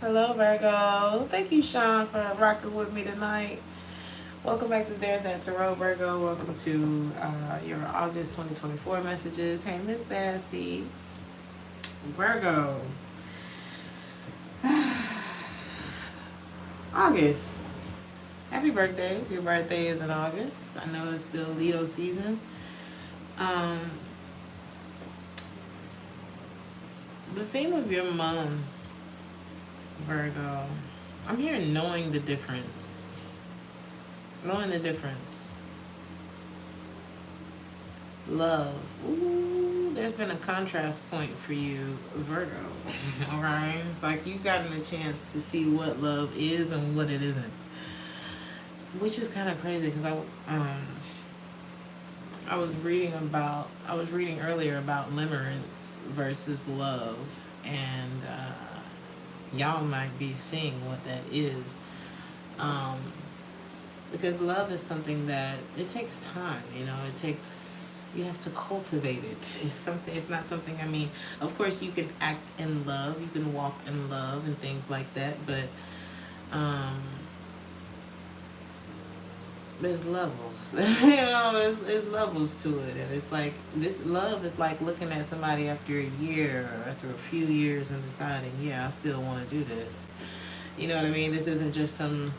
Hello, Virgo. Thank you, Sean, for rocking with me tonight. Welcome back to Theresthattarot, Virgo. Welcome to your August 2024 messages. Hey, Miss Sassy. Virgo. August. Happy birthday. Your birthday is in August. I know it's still Leo season. Um, the theme of your month, Virgo, I'm hearing knowing the difference. Knowing the difference. Love. Ooh, there's been a contrast point for you, Virgo. Alright? It's like you've gotten a chance to see what love is and what it isn't. Which is kind of crazy because I was reading earlier about limerence versus love, and y'all might be seeing what that is. Because love is something that it takes time, you have to cultivate it. It's not something, of course you can act in love, you can walk in love and things like that, but there's levels. There's levels to it, and it's like this love is like looking at somebody after a year or after a few years and deciding, yeah, I still want to do this. You know what I mean? This isn't just some,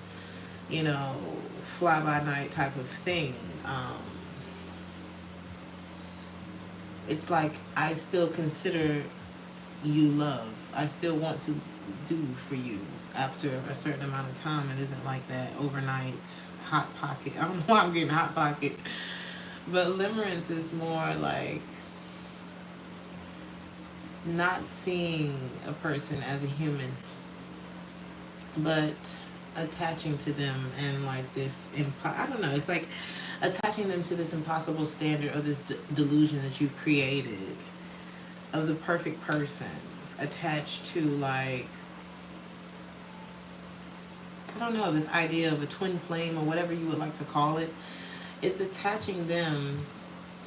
fly by night type of thing. It's like I still consider you love. I still want to do for you after a certain amount of time. It isn't like that overnight hot pocket. I don't know why I'm getting hot pocket. But limerence is more like not seeing a person as a human, but attaching to them and like this I don't know, it's like attaching them to this impossible standard or this delusion that you've created of the perfect person, attached to like, I don't know, this idea of a twin flame or whatever you would like to call it. It's attaching them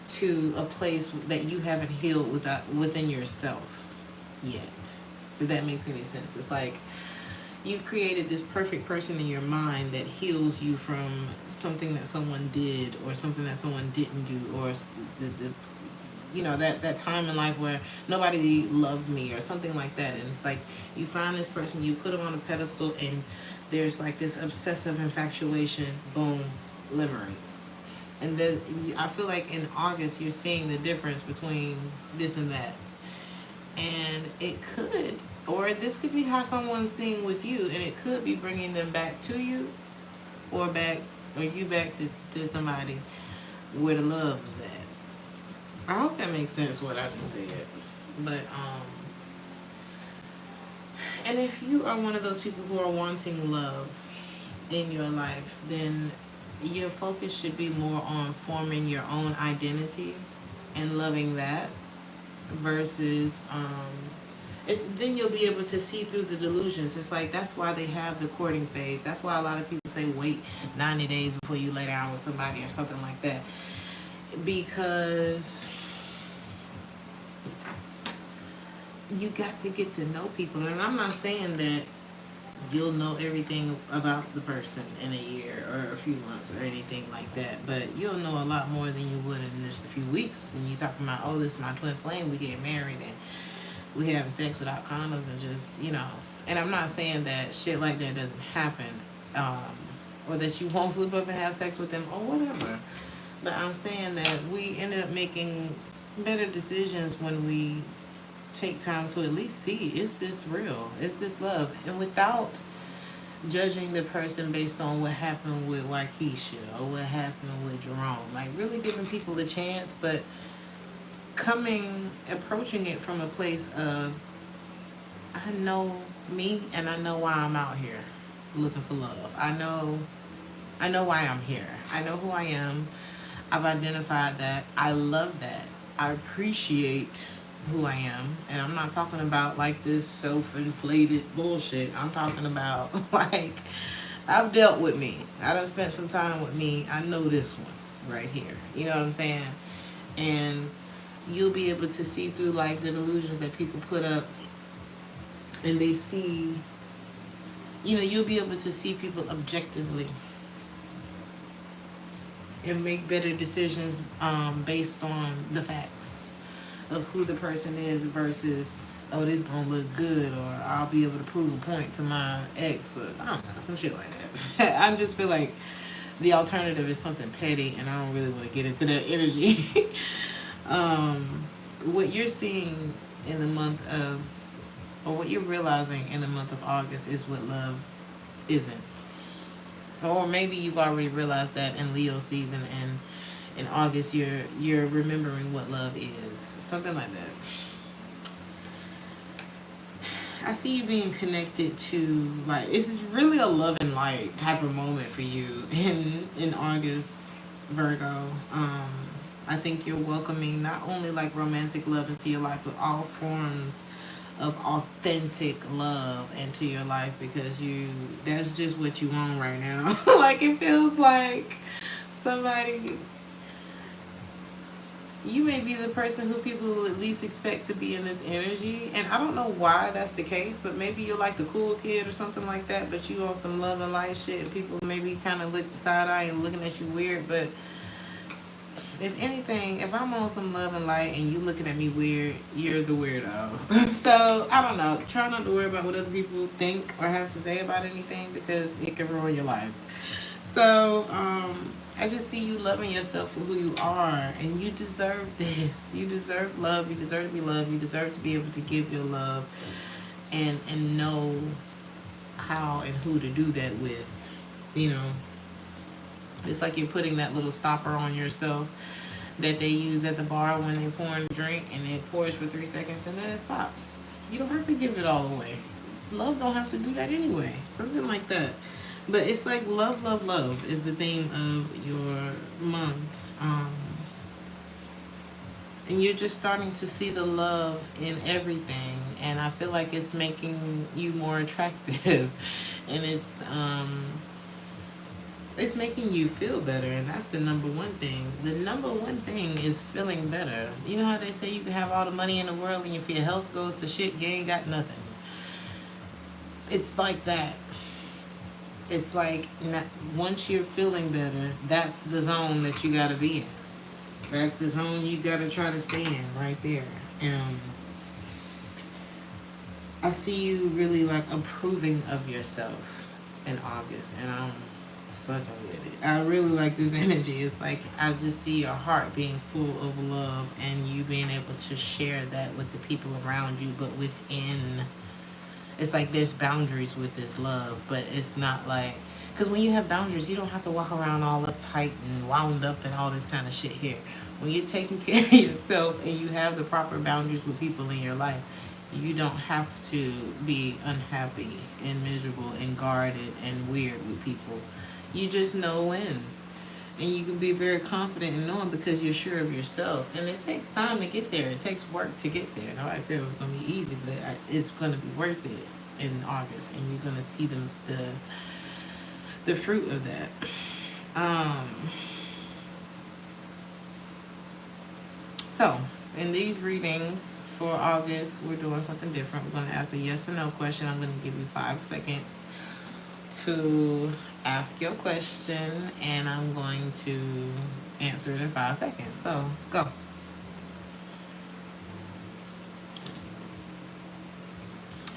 to a place that you haven't healed within yourself yet. If that makes any sense. It's like you've created this perfect person in your mind that heals you from something that someone did or something that someone didn't do, or that time in life where nobody loved me or something like that. And it's like you find this person, you put them on a pedestal, and there's like this obsessive infatuation, boom, limerence. And then I feel like in August you're seeing the difference between this and that. And it could, or this could be how someone's seeing with you, and it could be bringing them back to you, or you back to somebody where the love was at. I hope that makes sense what I just said. But and if you are one of those people who are wanting love in your life, then your focus should be more on forming your own identity and loving that versus then you'll be able to see through the delusions. It's like that's why they have the courting phase. That's why a lot of people say wait 90 days before you lay down with somebody or something like that, because you got to get to know people. And I'm not saying that you'll know everything about the person in a year or a few months or anything like that, but you'll know a lot more than you would in just a few weeks when you're talking about, oh, this is my twin flame, we get married and we having sex without condoms and just, and I'm not saying that shit like that doesn't happen, or that you won't slip up and have sex with them or whatever, but I'm saying that we ended up making better decisions when we take time to at least see, is this real? Is this love? And without judging the person based on what happened with Waikisha or what happened with Jerome. Like really giving people a chance, but approaching it from a place of, I know me and I know why I'm out here looking for love. I know why I'm here. I know who I am. I've identified that. I love that. I appreciate who I am, and I'm not talking about like this self-inflated bullshit. I'm talking about like I've dealt with me. I done spent some time with me. I know this one right here. You know what I'm saying? And you'll be able to see through like the delusions that people put up, and they see you know, you'll be able to see people objectively and make better decisions based on the facts of who the person is versus, oh, this gonna look good, or I'll be able to prove a point to my ex, or I don't know, some shit like that. I just feel like the alternative is something petty, and I don't really want to get into that energy. What you're seeing in the month of, or what you're realizing in the month of August, is what love isn't. Or maybe you've already realized that in Leo season, and in August you're remembering what love is. Something like that. I see you being connected to, like, it's really a love and light type of moment for you in August, Virgo. I think you're welcoming not only like romantic love into your life, but all forms of authentic love into your life, because that's just what you want right now. Like, it feels like somebody, you may be the person who people would least expect to be in this energy, and I don't know why that's the case, but maybe you're like the cool kid or something like that, but you on some love and light shit, and people maybe kind of look side eye and looking at you weird. But if anything, if I'm on some love and light and you looking at me weird, you're the weirdo. So I don't know. Try not to worry about what other people think or have to say about anything, because it can ruin your life. So I just see you loving yourself for who you are, and you deserve this. You deserve love. You deserve to be loved. You deserve to be able to give your love and know how and who to do that with. You know, it's like you're putting that little stopper on yourself that they use at the bar when they're pouring a drink, and it pours for 3 seconds and then it stops. You don't have to give it all away. Love don't have to do that anyway. Something like that. But it's like love, love, love is the theme of your month. And you're just starting to see the love in everything. And I feel like it's making you more attractive. And it's making you feel better. And that's the number one thing. The number one thing is feeling better. You know how they say you can have all the money in the world, and if your health goes to shit, you ain't got nothing. It's like that. It's like, once you're feeling better, that's the zone that you gotta be in. That's the zone you gotta try to stay in, right there. I see you really like approving of yourself in August, and I'm fucking with it. I really like this energy. It's like I just see your heart being full of love, and you being able to share that with the people around you, but within. It's like there's boundaries with this love, but it's not like, because when you have boundaries, you don't have to walk around all uptight and wound up and all this kind of shit here. When you're taking care of yourself and you have the proper boundaries with people in your life, you don't have to be unhappy and miserable and guarded and weird with people. You just know when. And you can be very confident in knowing, because you're sure of yourself. And it takes time to get there. It takes work to get there. Now, I said it was going to be easy, but it's going to be worth it in August. And you're going to see the fruit of that. So, in these readings for August, we're doing something different. We're going to ask a yes or no question. I'm going to give you 5 seconds to ask your question, and I'm going to answer it in 5 seconds. So, go.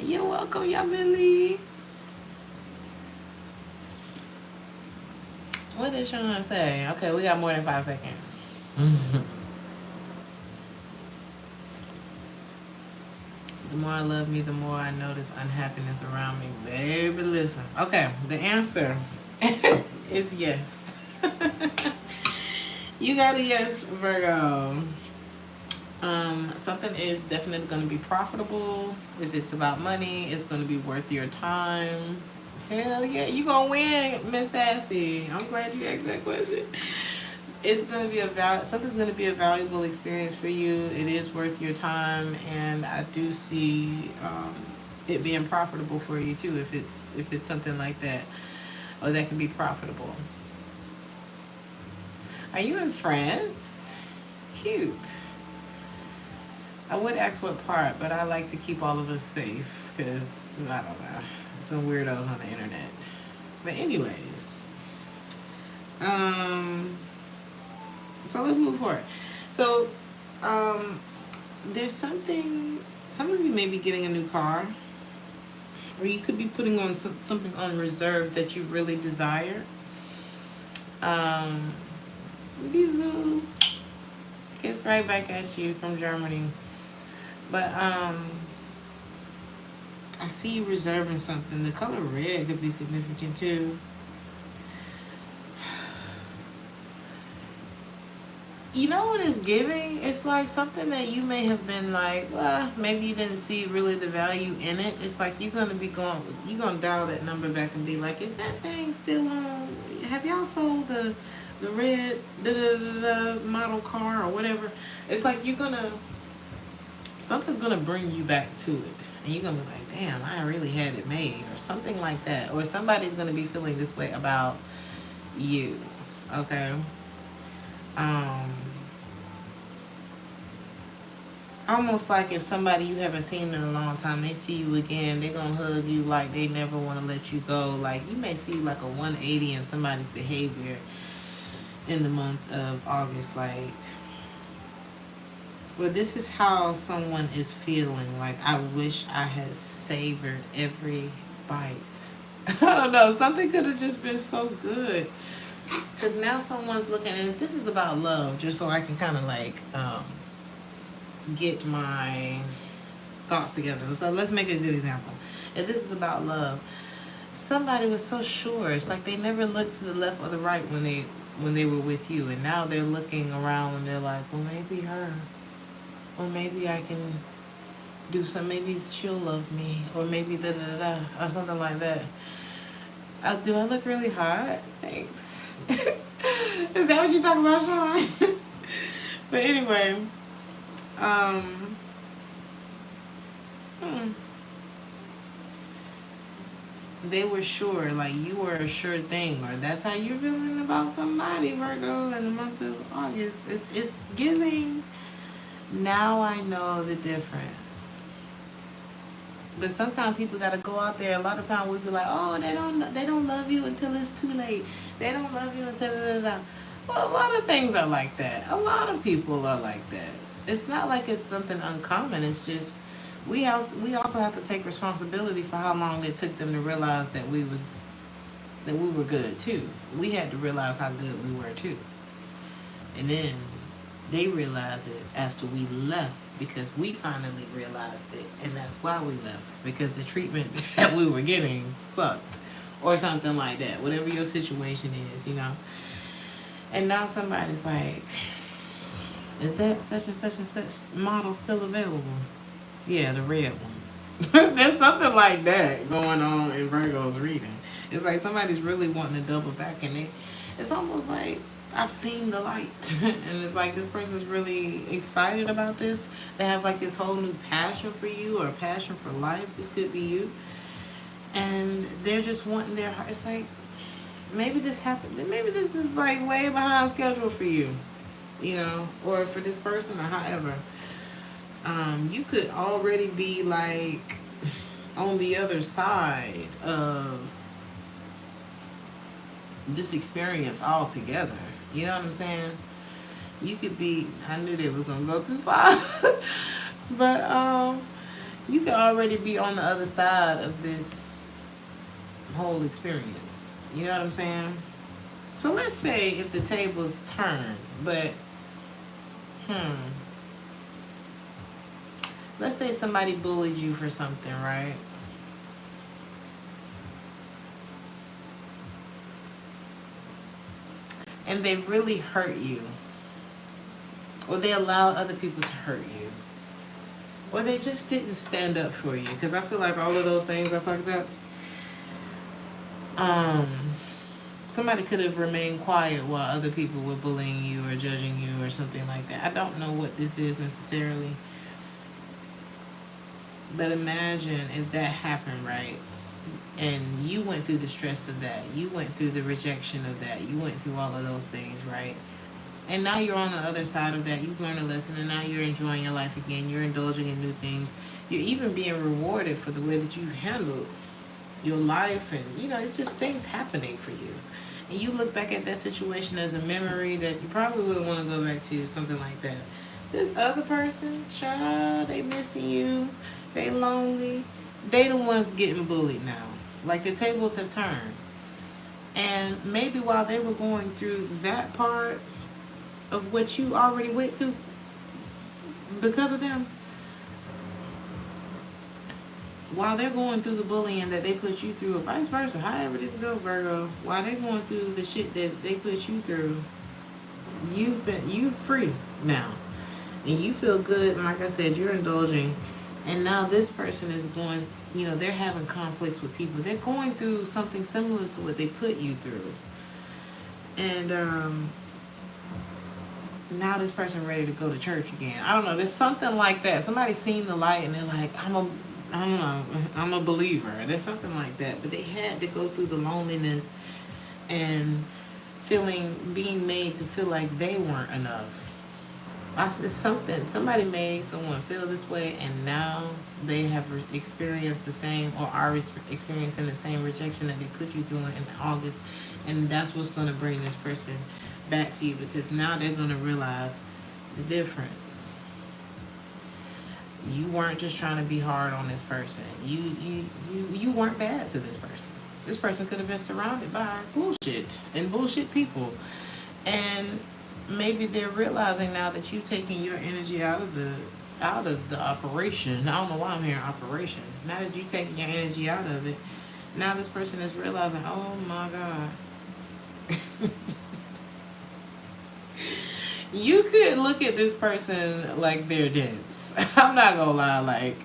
You're welcome, Yamili. What did Sean say? Okay, we got more than 5 seconds. The more I love me, the more I notice unhappiness around me. Baby, listen. Okay, the answer is yes. You got a yes, Virgo. Something is definitely going to be profitable. If it's about money, it's going to be worth your time. Hell yeah, you going to win, Miss Sassy. I'm glad you asked that question. It's going to be something's going to be a valuable experience for you. It is worth your time, and I do see it being profitable for you too, if it's something like that, or that can be profitable. Are you in France? Cute. I would ask what part, but I like to keep all of us safe. because I don't know, some weirdos on the internet. But anyways, so let's move forward. So, there's something. Some of you may be getting a new car, or you could be putting on something on reserve that you really desire. Bisous. Kiss right back at you from Germany. But I see you reserving something. The color red could be significant too. You know what it's giving? It's like something that you may have been like, well, maybe you didn't see really the value in it. It's like you're gonna dial that number back and be like, is that thing still on? Have y'all sold the red model car or whatever? It's like something's gonna bring you back to it, and you're gonna be like, damn, I really had it made, or something like that. Or somebody's gonna be feeling this way about you. Okay. Almost like if somebody you haven't seen in a long time, they see you again, they're gonna hug you like they never want to let you go. Like you may see like a 180 in somebody's behavior in the month of August. Like, well, this is how someone is feeling. Like, I wish I had savored every bite. I don't know, something could have just been so good. Because now someone's looking, and this is about love, just so I can kind of like get my thoughts together. So let's make a good example. If this is about love, somebody was so sure. It's like they never looked to the left or the right when they were with you, and now they're looking around and they're like, well, maybe her, or maybe I can do some. Maybe she'll love me, or maybe or something like that. Do I look really hot? Thanks. Is that what you're talking about, Sean? But anyway, they were sure, like you were a sure thing, or that's how you're feeling about somebody, Virgo, in the month of August. It's giving. Now I know the difference. But sometimes people got to go out there. A lot of times we be like, oh, they don't love you until it's too late. They don't love you until Well, a lot of things are like that. A lot of people are like that. It's not like it's something uncommon. It's just we also have to take responsibility for how long it took them to realize that we were good too. We had to realize how good we were too. And then they realized it after we left, because we finally realized it, and that's why we left, because the treatment that we were getting sucked, or something like that, whatever your situation is, you know. And now somebody's like, is that such and such model still available? Yeah, the red one. There's something like that going on in Virgo's reading. It's like somebody's really wanting to double back, and it's almost like, I've seen the light. And it's like this person's really excited about this. They have like this whole new passion for you, or a passion for life. This could be you. And they're just wanting their heart. It's like, maybe this happened. Maybe this is like way behind schedule for you, you know, or for this person, or however. You could already be like on the other side of this experience altogether. You know what I'm saying? You could be, I knew they were going to go too far. But you could already be on the other side of this whole experience. You know what I'm saying? So let's say if the tables turn, but let's say somebody bullied you for something, right? And they really hurt you, or they allowed other people to hurt you, or they just didn't stand up for you, because I feel like all of those things are fucked up. Somebody could have remained quiet while other people were bullying you or judging you or something like that. I don't know what this is necessarily, but imagine if that happened, right? And you went through the stress of that. You went through the rejection of that. You went through all of those things, right? And now you're on the other side of that. You've learned a lesson, and now you're enjoying your life again. You're indulging in new things. you're even being rewarded for the way that you've handled your life, and it's just things happening for you. And you look back at that situation as a memory that you probably wouldn't want to go back to, something like that. This other person, child, they missing you, they lonely, they the ones getting bullied now. Like the tables have turned. And maybe while they were going through that part of what you already went through because of them, while they're going through the bullying that they put you through, or vice versa, however this go, Virgo, while they're going through the shit that they put you through, you free now. And you feel good, and like I said, you're indulging. And now this person is going, they're having conflicts with people. They're going through something similar to what they put you through. And now this person ready to go to church again. I don't know, there's something like that. Somebody's seen the light and they're like, I don't know, I'm a believer. There's something like that. But they had to go through the loneliness and being made to feel like they weren't enough. It's something. Somebody made someone feel this way, and now they have experienced the same, or are experiencing the same rejection that they put you through in August. And that's what's going to bring this person back to you, because now they're going to realize the difference. You weren't just trying to be hard on this person. You weren't bad to this person. This person could have been surrounded by bullshit and bullshit people. And maybe they're realizing now that you've taken your energy out of the operation. I don't know why I'm hearing operation. Now that you've taken your energy out of it, now this person is realizing, oh my God. You could look at this person like they're dense. I'm not gonna lie, like,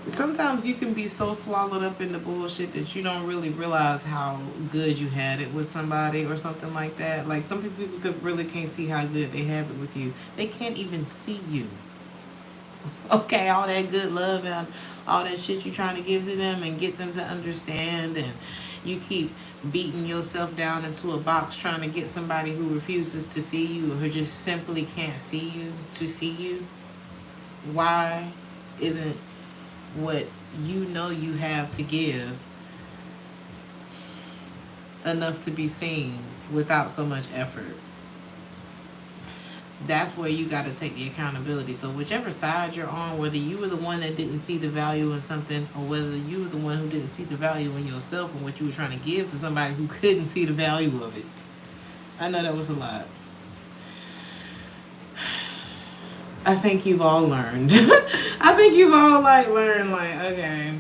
sometimes you can be so swallowed up in the bullshit that you don't really realize how good you had it with somebody or something like that. Like, some people can't see how good they have it with you. They can't even see you. Okay, all that good love and all that shit you're trying to give to them and get them to understand, and you keep beating yourself down into a box trying to get somebody who refuses to see you, or who just simply can't see you to see you. Why isn't what you have to give enough to be seen without so much effort? That's where you got to take the accountability. So whichever side you're on, whether you were the one that didn't see the value in something, or whether you were the one who didn't see the value in yourself and what you were trying to give to somebody who couldn't see the value of it. I know that was a lot. I think you've all learned. I think you've all learned, okay,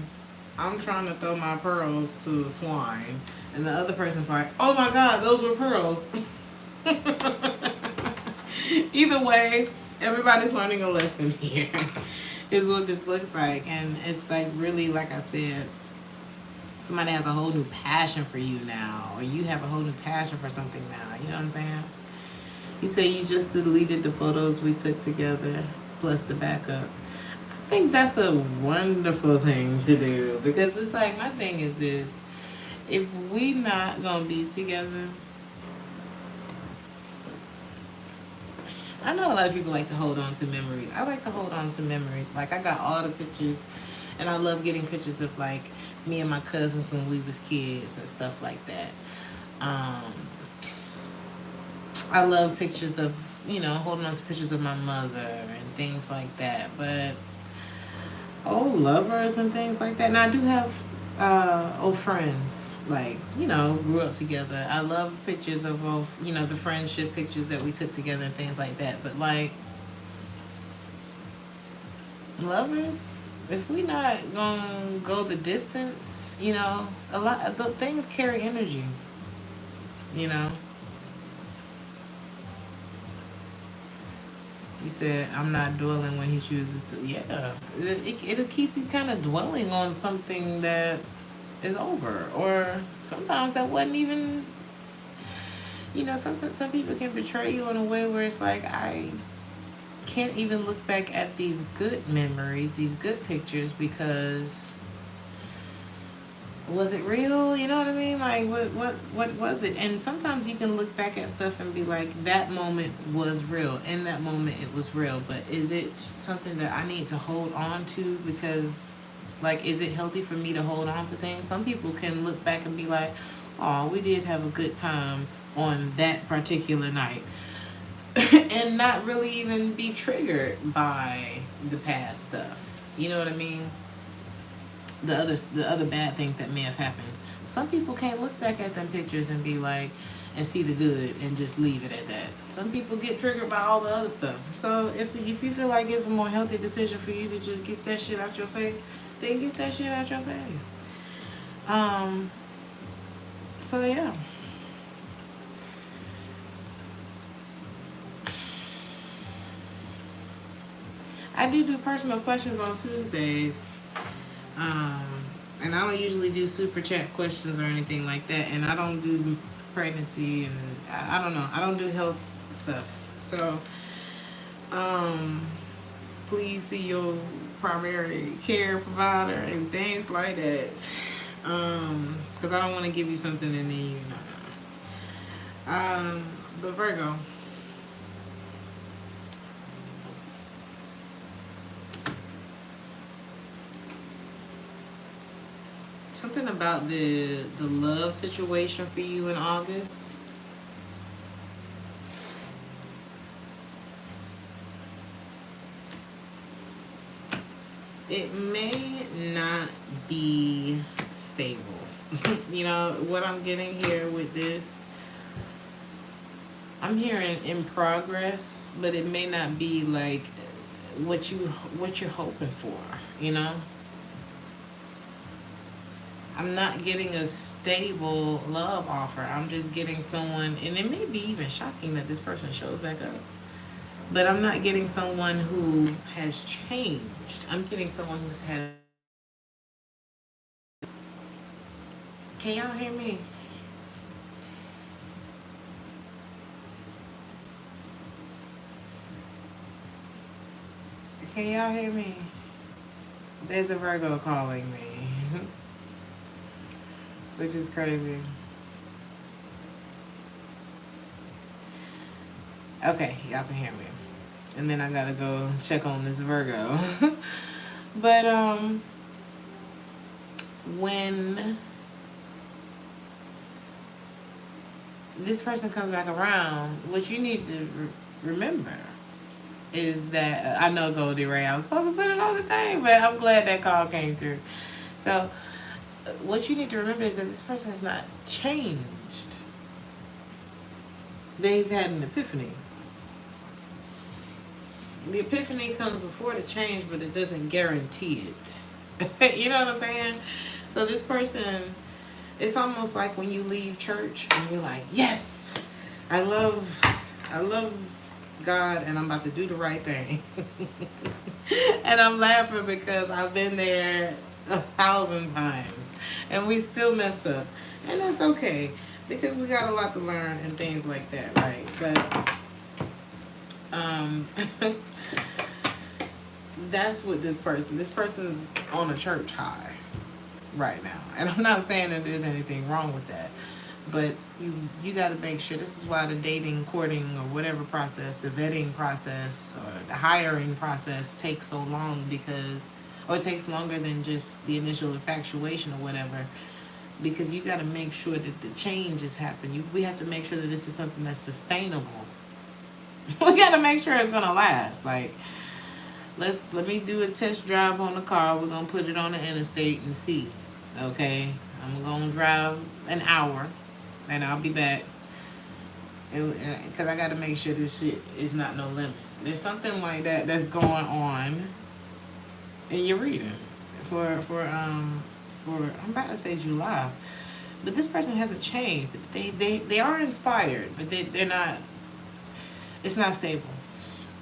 I'm trying to throw my pearls to the swine, and the other person's like, oh my God, those were pearls. Either way, everybody's learning a lesson here, is what this looks like. And it's really, like I said, somebody has a whole new passion for you now, or you have a whole new passion for something now. You know what I'm saying? You say you just deleted the photos we took together, plus the backup. I think that's a wonderful thing to do, because it's like, my thing is this: if we not gonna be together, I know a lot of people like to hold on to memories. I like to hold on to memories. Like, I got all the pictures, and I love getting pictures of me and my cousins when we was kids and stuff like that. I love pictures of, holding on to pictures of my mother and things like that. But old lovers and things like that. And I do have old friends, grew up together. I love pictures of the friendship pictures that we took together and things like that. But lovers, if we not gonna go the distance, a lot of the things carry energy. He said, I'm not dwelling when he chooses to. Yeah, it'll keep you kind of dwelling on something that is over, or sometimes that wasn't even, some people can betray you in a way where it's like, I can't even look back at these good memories, these good pictures, because Was it real? You know what I mean? Like, what was it? And sometimes you can look back at stuff and be like, that moment was real. In that moment, it was real. But is it something that I need to hold on to? Because, like, is it healthy for me to hold on to things? Some people can look back and be like, oh, we did have a good time on that particular night. And not really even be triggered by the past stuff. You know what I mean? The other bad things that may have happened. Some people can't look back at them pictures and be like, and see the good and just leave it at that. Some people get triggered by all the other stuff. So if you feel like it's a more healthy decision for you to just get that shit out your face, then get that shit out your face. So yeah. I do personal questions on Tuesdays. Um, and I don't usually do super chat questions or anything like that. And I don't do pregnancy and I don't know. I don't do health stuff. So, um, please see your primary care provider and things like that. Because I don't want to give you something and then you know. But Virgo. Something about the love situation for you in August. It may not be stable. You know what I'm getting here with this? I'm hearing in progress, but it may not be like what you're hoping for, you know? I'm not getting a stable love offer. I'm just getting someone, and it may be even shocking that this person shows back up. But I'm not getting someone who has changed. I'm getting someone who's had. Can y'all hear me? Can y'all hear me? There's a Virgo calling me, which is crazy. Okay, y'all can hear me. And then I gotta go check on this Virgo. But when this person comes back around, what you need to remember is that I know Goldie Ray. I was supposed to put it on the thing, but I'm glad that call came through. So, what you need to remember is that this person has not changed. They've had an epiphany. The epiphany comes before the change, but it doesn't guarantee it. You know what I'm saying? So this person, it's almost like when you leave church and you're like, yes, I love God and I'm about to do the right thing. And I'm laughing because I've been there 1,000 times and we still mess up. And that's okay because we got a lot to learn and things like that, right? But that's what this person's on a church high right now. And I'm not saying that there's anything wrong with that. But you got to make sure. This is why the dating, courting, or whatever process, the vetting process, or the hiring process takes so long or it takes longer than just the initial infatuation or whatever. Because you got to make sure that the change is happening. We have to make sure that this is something that's sustainable. We got to make sure it's gonna last. Like, let me do a test drive on the car. We're gonna put it on the interstate and see. Okay, I'm gonna drive an hour, and I'll be back. Because I got to make sure this shit is not no limit. There's something like that that's going on in your reading for I'm about to say July, but this person hasn't changed. They are inspired, but they're not. It's not stable.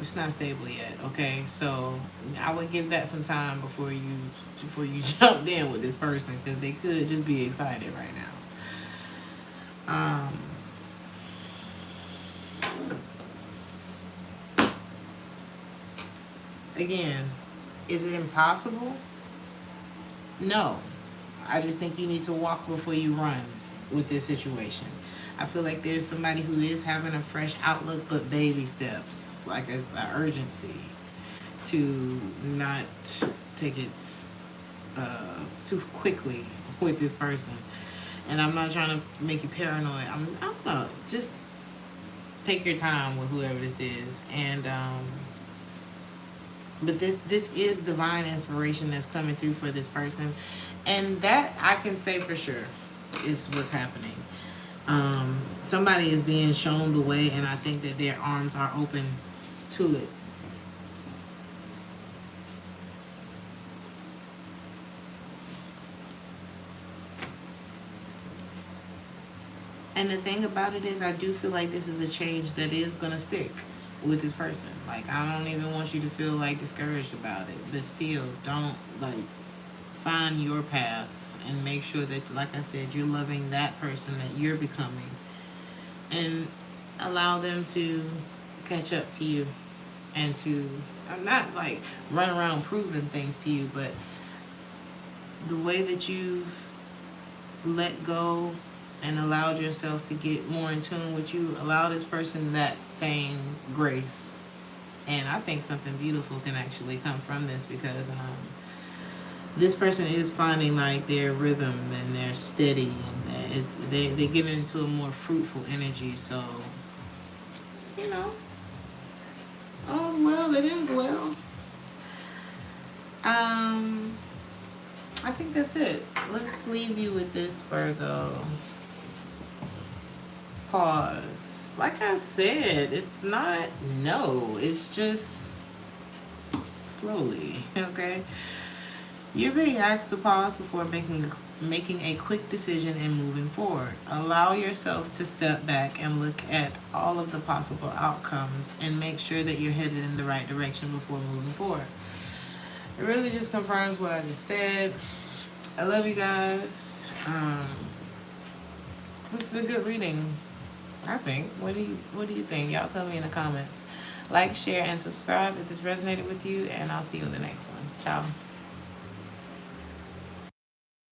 It's not stable yet. Okay, so I would give that some time before you jumped in with this person because they could just be excited right now. Again, is it impossible? No. I just think you need to walk before you run with this situation. I feel like there's somebody who is having a fresh outlook, but baby steps, like it's an urgency to not take it too quickly with this person. And I'm not trying to make you paranoid. I don't know. Just take your time with whoever this is. And but this is divine inspiration that's coming through for this person, and that I can say for sure is what's happening. Somebody is being shown the way, and I think that their arms are open to it. And the thing about it is, I do feel like this is a change that is going to stick with this person. Like, I don't even want you to feel like discouraged about it, but still, don't like find your path and make sure that, like I said, you're loving that person that you're becoming, and allow them to catch up to you, and to, I'm not like run around proving things to you, but the way that you've let go and allowed yourself to get more in tune with you, allow this person that same grace. And I think something beautiful can actually come from this, because this person is finding like their rhythm, and they're steady, and they get into a more fruitful energy. So, you know, all's well that ends well. I think that's it. Let's leave you with this, Virgo. Pause. Like I said, it's not no. It's just slowly, okay? You're being asked to pause before making a quick decision and moving forward. Allow yourself to step back and look at all of the possible outcomes, and make sure that you're headed in the right direction before moving forward. It really just confirms what I just said. I love you guys. This is a good reading, I think. What do you think? Y'all tell me in the comments. Like, share, and subscribe if this resonated with you, and I'll see you in the next one. Ciao.